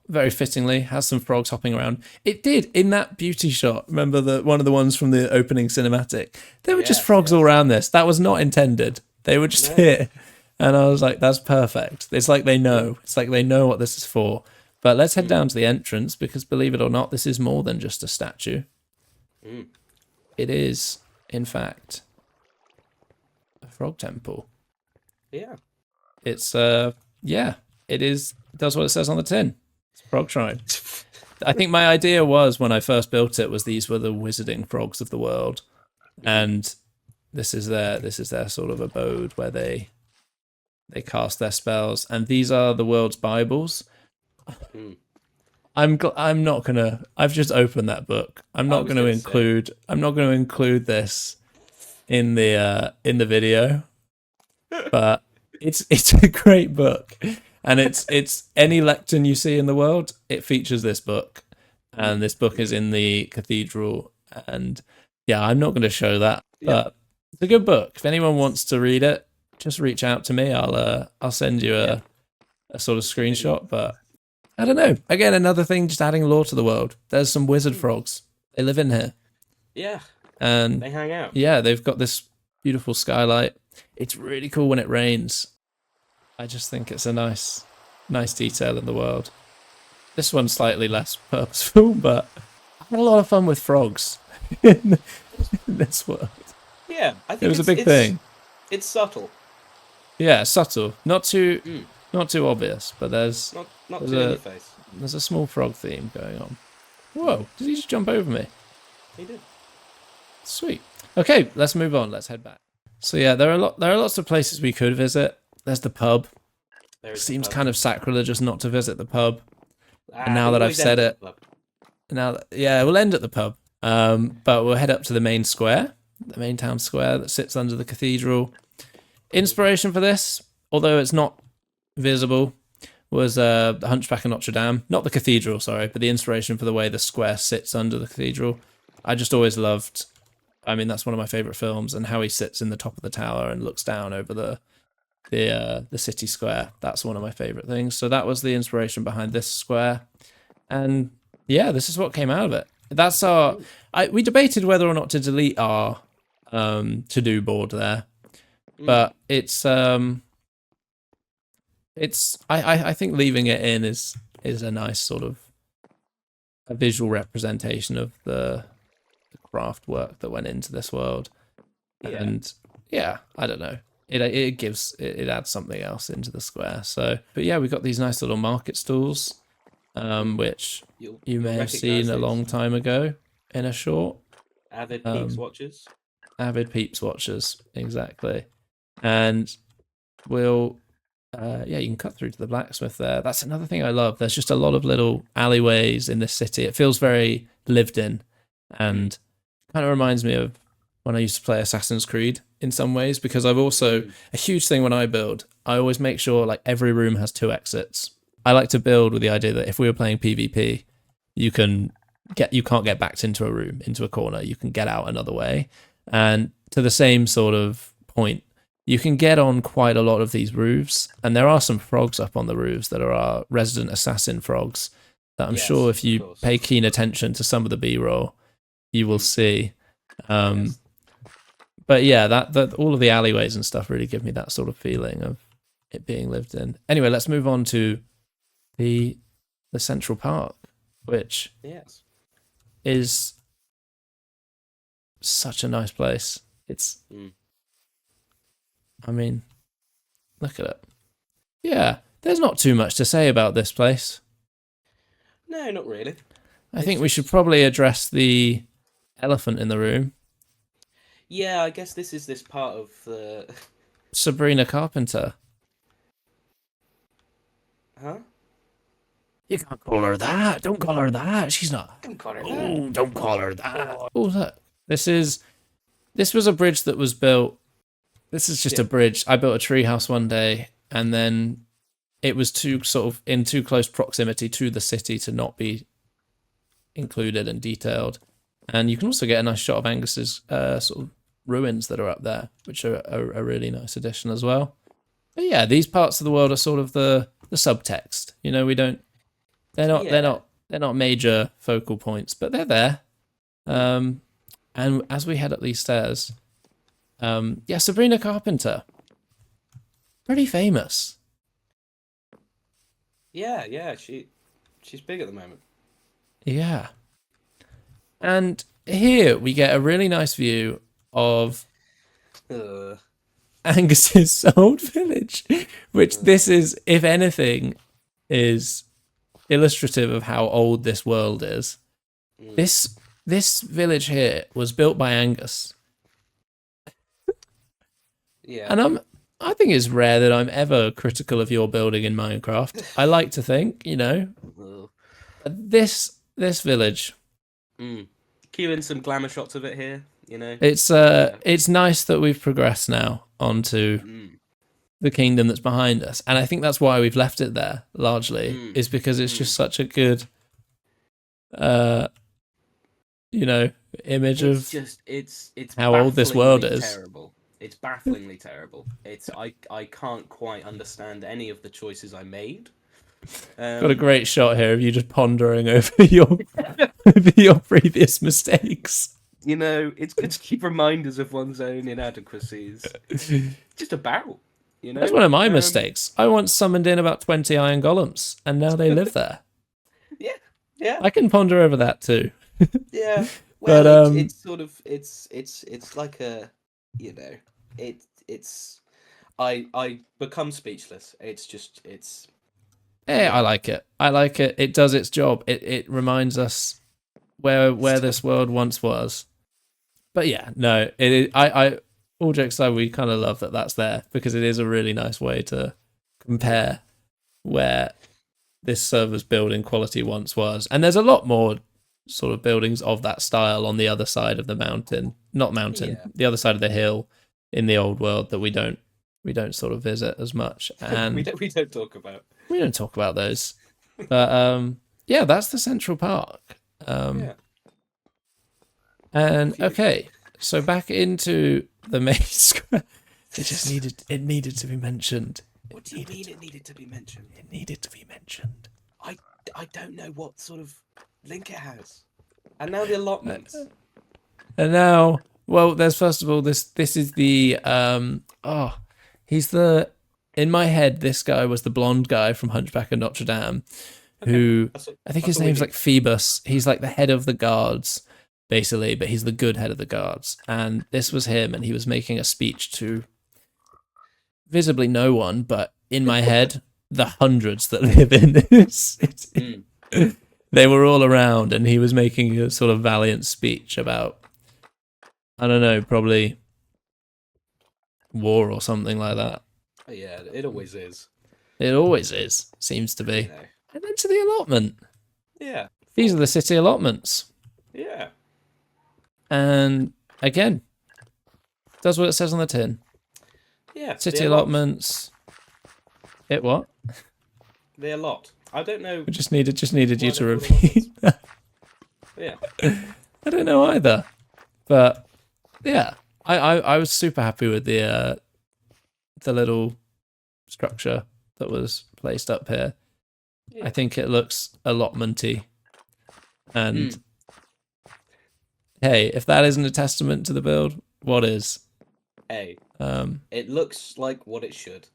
very fittingly has some frogs hopping around. It did in that beauty shot. Remember one of the ones from the opening cinematic? There were just frogs all around this. That was not intended. They were just here. And I was like, that's perfect. It's like they know. It's like they know what this is for. But let's head down to the entrance, because believe it or not, this is more than just a statue. It is, in fact, a frog temple.
Yeah.
It's, it is. It does what it says on the tin. It's a frog shrine. I think my idea was, when I first built it, was these were the wizarding frogs of the world. And this is their sort of abode where they cast their spells, and these are the world's Bibles. I'm not gonna. I've just opened that book. I'm not going to include this in the video, but it's a great book, and it's any lectern you see in the world, it features this book, and this book is in the cathedral, and yeah, I'm not going to show that,
Yeah.
but it's a good book. If anyone wants to read it, just reach out to me. I'll send you a sort of screenshot, but I don't know. Again, another thing, just adding lore to the world. There's some wizard frogs. They live in here.
Yeah.
And
They hang out.
yeah, they've got this beautiful skylight. It's really cool when it rains. I just think it's a nice detail in the world. This one's slightly less purposeful, but I had a lot of fun with frogs in this world.
Yeah, I think
It was a big thing.
It's subtle.
Yeah, subtle. Not too obvious, but there's
Not
There's
too in
a-
your face.
there's a small frog theme going on. Whoa, did he just jump over me?
He did.
Sweet. Okay, let's move on. Let's head back. So yeah, there are lots of places we could visit. There's the pub.
There is
Seems kind of sacrilegious not to visit the pub. And now
we
that I've
always
said
end
it,
at the pub.
Yeah, we'll end at the pub. But we'll head up to the main square, the main town square that sits under the cathedral. Inspiration for this, although it's not visible, was the Hunchback of Notre Dame. Not the cathedral, sorry, but the inspiration for the way the square sits under the cathedral. I just always loved. I mean, that's one of my favorite films, and how he sits in the top of the tower and looks down over the city square. That's one of my favorite things. So that was the inspiration behind this square, and yeah, this is what came out of it. That's our. We debated whether or not to delete our to-do board there, but it's I think leaving it in is a nice sort of a visual representation of the craft work that went into this world.
Yeah.
And yeah, I don't know. It adds something else into the square. So, but yeah, we got these nice little market stalls, which you may have seen a long time ago in a short.
Avid Peeps watchers.
Avid Peeps watchers, exactly. And we'll, yeah, you can cut through to the blacksmith there. That's another thing I love. There's just a lot of little alleyways in this city. It feels very lived in, and kind of reminds me of when I used to play Assassin's Creed in some ways, because I've also, a huge thing when I build, I always make sure like every room has 2 exits. I like to build with the idea that if we were playing PvP, you can't get backed into a room, into a corner. You can get out another way. And to the same sort of point, you can get on quite a lot of these roofs, and there are some frogs up on the roofs that are our resident assassin frogs that I'm sure if you pay keen attention to some of the B-roll, you will see. But yeah, that all of the alleyways and stuff really give me that sort of feeling of it being lived in. Anyway, let's move on to the Central Park, which is such a nice place. It's, I mean, look at it. Yeah, there's not too much to say about this place.
No, not really.
I think we should probably address the elephant in the room.
Yeah, I guess this is this part of the...
Sabrina Carpenter.
Huh?
You can't call her that. Don't call her that. She's not.
Don't call her
Oh, don't call her that. Oh, look. This was a bridge that was built. This is just a bridge. I built a treehouse one day, and then it was too close proximity to the city to not be included and detailed. And you can also get a nice shot of Angus's sort of ruins that are up there, which are a really nice addition as well. But yeah, these parts of the world are sort of the subtext. You know, they're not major focal points, but they're there. And as we head up these stairs, Sabrina Carpenter, pretty famous.
Yeah, she's big at the moment.
Yeah. And here we get a really nice view of Angus's old village, which this is, if anything, is illustrative of how old this world is. This village here was built by Angus.
Yeah.
And I think it's rare that I'm ever critical of your building in Minecraft. I like to think, you know, this village.
Cue in some glamour shots of it here, you know.
It's nice that we've progressed now onto the kingdom that's behind us. And I think that's why we've left it there largely, is because it's just such a good, you know, image
It's
of
just it's
how old this world
bafflingly
is.
terrible. It's bafflingly terrible. It's I can't quite understand any of the choices I made.
Got a
Um,
great shot here of you just pondering over your previous mistakes.
you know, it's good to keep reminders of one's own inadequacies. Just about, you
That's
know.
one of my mistakes. I once summoned in about 20 iron golems, and now they live there.
Yeah, yeah,
I can ponder over that too.
yeah. Well,
But
it's sort of it's like a, you know, it's I become speechless. It's just it's
hey, I
yeah.
like it. I like it. It does its job. It reminds us where this world once was. But yeah, no, I all jokes aside, we kind of love that that's there because it is a really nice way to compare where this server's building quality once was. And there's a lot more sort of buildings of that style on the other side of the mountain, not mountain,
Yeah.
the other side of the hill in the old world that we don't sort of visit as much.
we
And
don't talk about.
we don't talk about those. But yeah, that's the Central Park.
Yeah.
And
Phew.
okay, so back into the main square. It needed to be mentioned.
What do you mean it needed to be mentioned?
It needed to be mentioned.
I don't know what sort of link it has. And now the allotments.
And now, well, there's first of all this is the he's the in my head this guy was the blonde guy from Hunchback of Notre Dame, who I think his name's like Phoebus. He's like the head of the guards basically, but he's the good head of the guards. And this was him, and he was making a speech to visibly no one, but in my head, the hundreds that live in this city. They were all around, and he was making a sort of valiant speech about, I don't know, probably war or something like that.
Yeah, it always is.
It always is, seems to be.
You know.
And then to the allotment.
Yeah.
These are the city allotments.
Yeah.
And again, does what it says on the tin.
Yeah.
City allotments. It what?
The allot. I don't know.
We just needed you to
they're called
repeat.
Yeah.
I don't know either. But yeah, I was super happy with the little structure that was placed up here.
Yeah.
I think it looks allotmenty. And hey, if that isn't a testament to the build, what is?
Hey. It looks like what it should.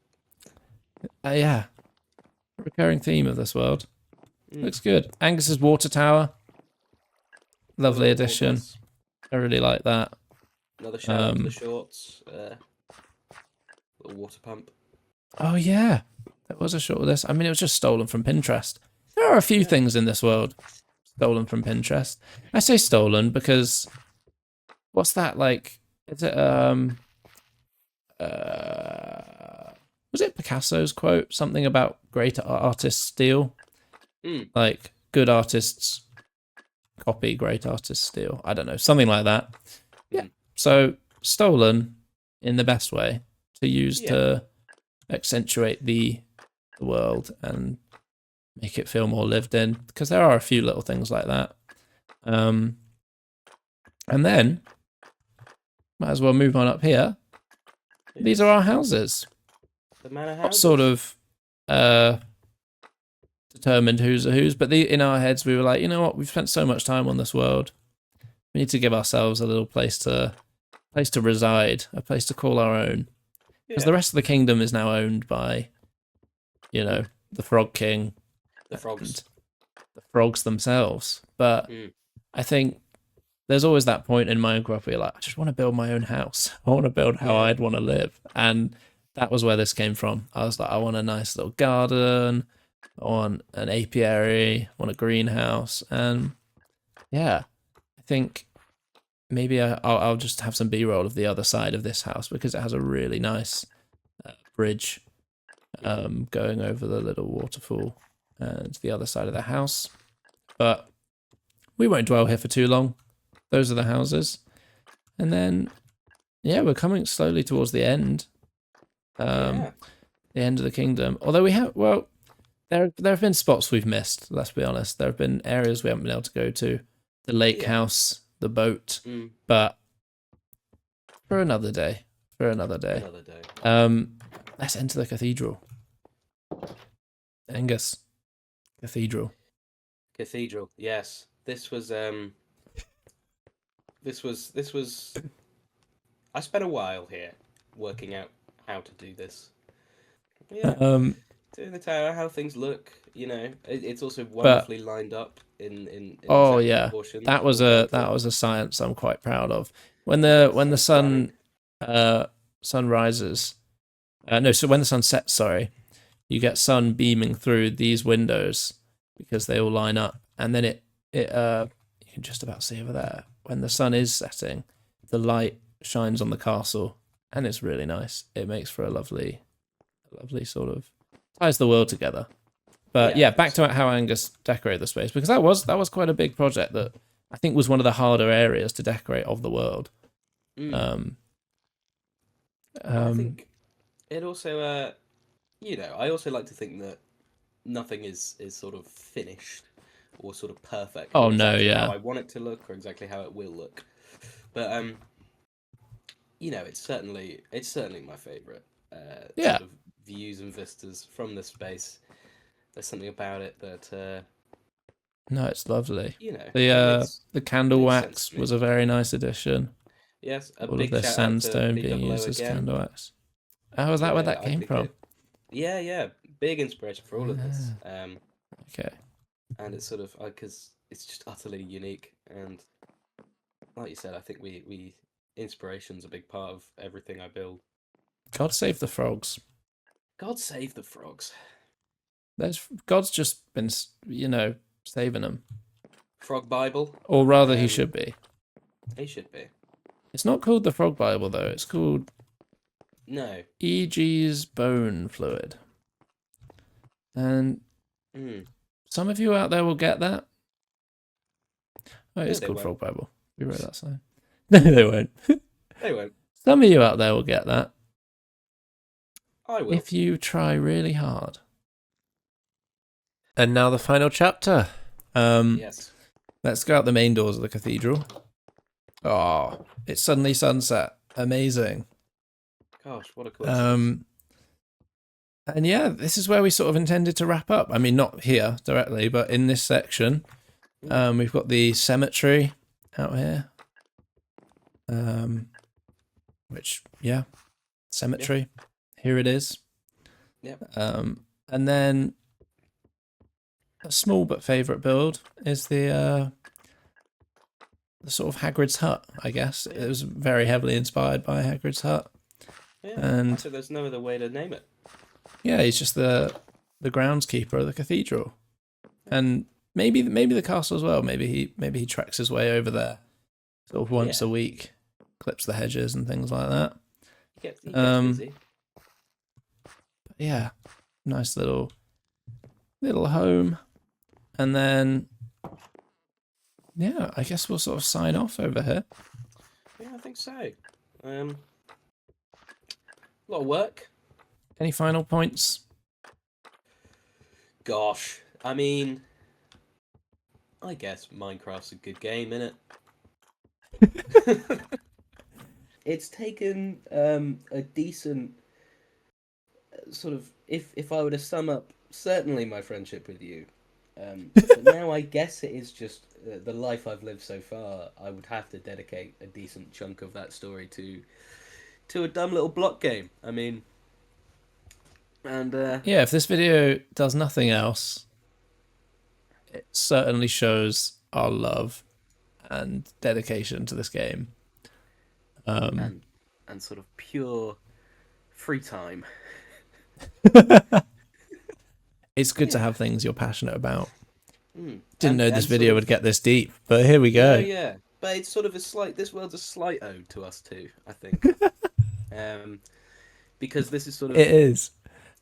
Yeah. Recurring theme of this world. Looks good. Angus's water tower. Lovely addition. I really like that.
Another shout out to the shorts. Little water pump.
Oh yeah, there was a shot of this. I mean, it was just stolen from Pinterest. There are a few things in this world stolen from Pinterest. I say stolen because what's that like? Is it was it Picasso's quote? Something about great artists steal. Like good artists copy, great artists steal. I don't know, something like that. Yeah. So stolen in the best way to use to accentuate the world and make it feel more lived in, because there are a few little things like that. And then might as well move on up here. These are our houses.
The manor houses.
What sort of determined who's a who's, but in our heads we were like, you know what, we've spent so much time on this world, we need to give ourselves a little place to reside, a place to call our own, because the rest of the kingdom is now owned by, you know, the Frog King,
the frogs,
the frogs themselves. But I think there's always that point in Minecraft where you're like, I just want to build my own house. I want to build how I'd want to live, and that was where this came from. I was like, I want a nice little garden, I want an apiary, I want a greenhouse, and yeah, I think maybe I'll just have some B-roll of the other side of this house, because it has a really nice bridge going over the little waterfall to the other side of the house. But we won't dwell here for too long. Those are the houses. And then, yeah, we're coming slowly towards the end. the end of the kingdom. Although we have, well, there have been spots we've missed. Let's be honest. There have been areas we haven't been able to go to. The lake
Yeah.
house, the boat,
Mm,
but for another day. For another day.
another day.
Let's enter the cathedral. Angus, cathedral.
Cathedral. Yes. This was. This was. I spent a while here working out how to do this. Yeah. Doing the tower, how things look. It's also
But
wonderfully lined up in
oh
exact
yeah,
proportions.
that was
all
a
vertical.
science I'm quite proud of. When
So
the
stunning.
sun rises, no, so when the sun sets, sorry, you get sun beaming through these windows because they all line up, and then it you can just about see over there. When the sun is setting, the light shines on the castle, and it's really nice. It makes for a lovely sort of ties the world together. But
Yeah,
yeah, back to how Angus decorated the space, because that was quite a big project that I think was one of the harder areas to decorate of the world.
mm.
Um,
I
um,
think it also. I also like to think that nothing is sort of finished or sort of perfect
oh
or
no,
exactly how
yeah,
I want it to look or exactly how it will look. But it's certainly my favorite
yeah,
sort of views and vistas from this space. There's something about it that
no, it's lovely.
it makes
The candle
makes sense
wax
to me.
was a very nice addition.
Yes, a
All of
big
this
shout out to
sandstone being
BWO
used as
again.
candle wax. Oh, is that where that
I
came
think
from?
yeah, big inspiration for all of this.
Ah, okay.
And it's sort of because it's just utterly unique. And like you said, I think we inspiration's a big part of everything I build.
God save the frogs.
God save the frogs.
God's just been, saving them,
Frog Bible.
or rather, he
Um,
should be.
he should be.
It's not called the Frog Bible though. It's called
No.
EG's bone fluid. And
Mm.
some of you out there will get that. Oh,
No,
it's
they
called
won't.
Frog Bible. We wrote that sign. No, they won't.
They won't.
Some of you out there will get that
I will.
if you try really hard. And now the final chapter.
Yes.
Let's go out the main doors of the cathedral. Oh, it's suddenly sunset. Amazing.
Gosh, what a coincidence.
And yeah, this is where we sort of intended to wrap up. I mean, not here directly, but in this section. We've got the cemetery out here. Which, yeah, cemetery. Yeah. Here it is.
Yep.
And then a small but favourite build is the sort of Hagrid's hut, I guess.
Yeah.
It was very heavily inspired by Hagrid's hut.
Yeah,
and
so there's no other way to name it.
Yeah, he's just the groundskeeper of the cathedral. And maybe the castle as well. Maybe he treks his way over there sort of once a week, clips the hedges and things like that.
He gets busy.
Yeah, nice little home. And then, yeah, I guess we'll sort of sign off over here.
Yeah, I think so. A lot of work.
Any final points?
Gosh, I mean, I guess Minecraft's a good game, innit? It's taken a decent sort of, if I were to sum up, certainly my friendship with you. But now I guess it is just the life I've lived so far. I would have to dedicate a decent chunk of that story to a dumb little block game. I mean, and
yeah, if this video does nothing else, it certainly shows our love and dedication to this game.
And sort of pure free time.
It's good to have things you're passionate about. Didn't
And
know this
sort
video
of-
would get this deep, but here we go.
Yeah, but it's sort of this world's a slight ode to us too, I think. Because this is sort of...
It is.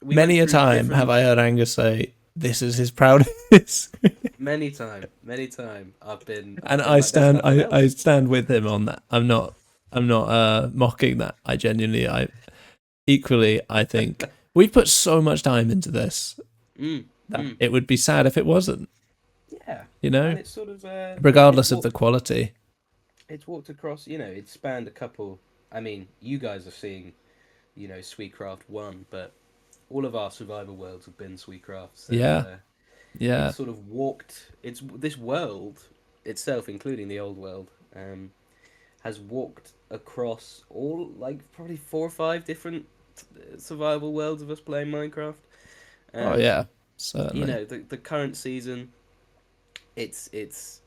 we
Many a
went through
time
different-
have I heard Angus say, "This is his proudest."
Many time I've been...
And
I've been
I
like, "There's
stand,
nothing else."
I stand with him on that. I'm not mocking that. I genuinely, I think we put so much time into this
Mm,
that
mm.
it would be sad if it wasn't.
Yeah,
You know,
and it's sort of
regardless of the quality.
it's walked across. It's spanned a couple. I mean, you guys are seeing, SweeCraft one, but all of our survival worlds have been SweeCraft. So
Yeah,
it's
yeah.
sort of walked. It's this world itself, including the old world, has walked across all like probably 4 or 5 different survival worlds of us playing Minecraft.
Oh
Um,
yeah, certainly.
the current season, it's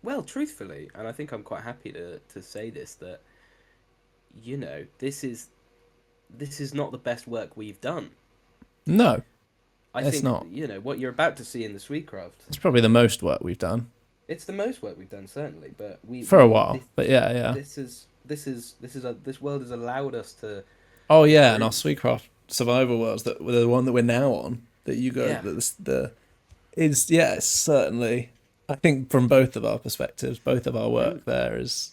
well, truthfully, and I think I'm quite happy to say this, that this is not the best work we've done.
No,
I
it's
think
not.
what you're about to see in the SweetCraft.
It's probably the most work we've done
It's the most work we've done, certainly, but
for a while. But yeah, yeah.
this world has allowed us to
Oh yeah, and our
improve.
SweetCraft survival worlds, that the one that we're now on, that you go,
Yeah,
that's the is, yeah, it's certainly. I think from both of our perspectives, both of our
mm,
work there is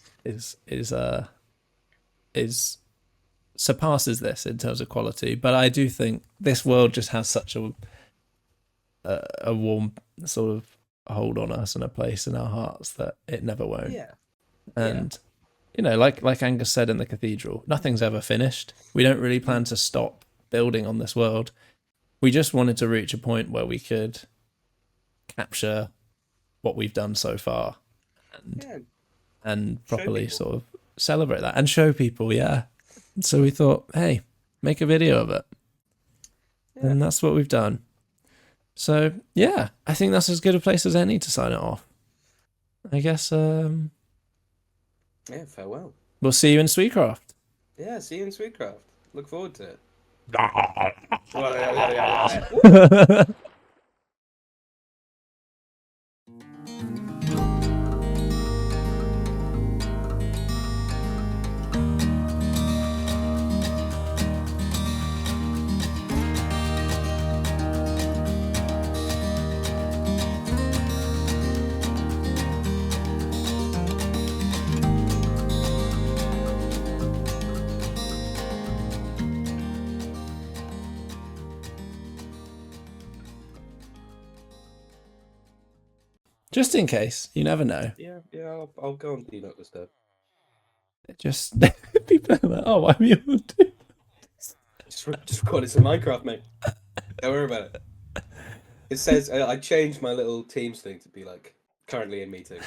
surpasses this in terms of quality. But I do think this world just has such a warm sort of hold on us and a place in our hearts that it never won't.
yeah, yeah,
And like Angus said in the Cathedral, nothing's ever finished. We don't really
mm,
plan to stop building on this world. We just wanted to reach a point where we could capture what we've done so far and
yeah. Show
properly
people.
sort of celebrate that and show people. Yeah. So we thought, hey, make a video of it,
Yeah,
and that's what we've done. So yeah, I think that's as good a place as any to sign it off. I guess
yeah. Farewell.
we'll see you in SweetCraft.
Yeah, see you in SweetCraft. Look forward to it.
Just in case, you never know.
Yeah, yeah. I'll go on Do Not Disturb.
Just people are like, oh, why are you on
Just record it in Minecraft, mate. Don't worry about it. It says I changed my little Teams thing to be like currently in meeting.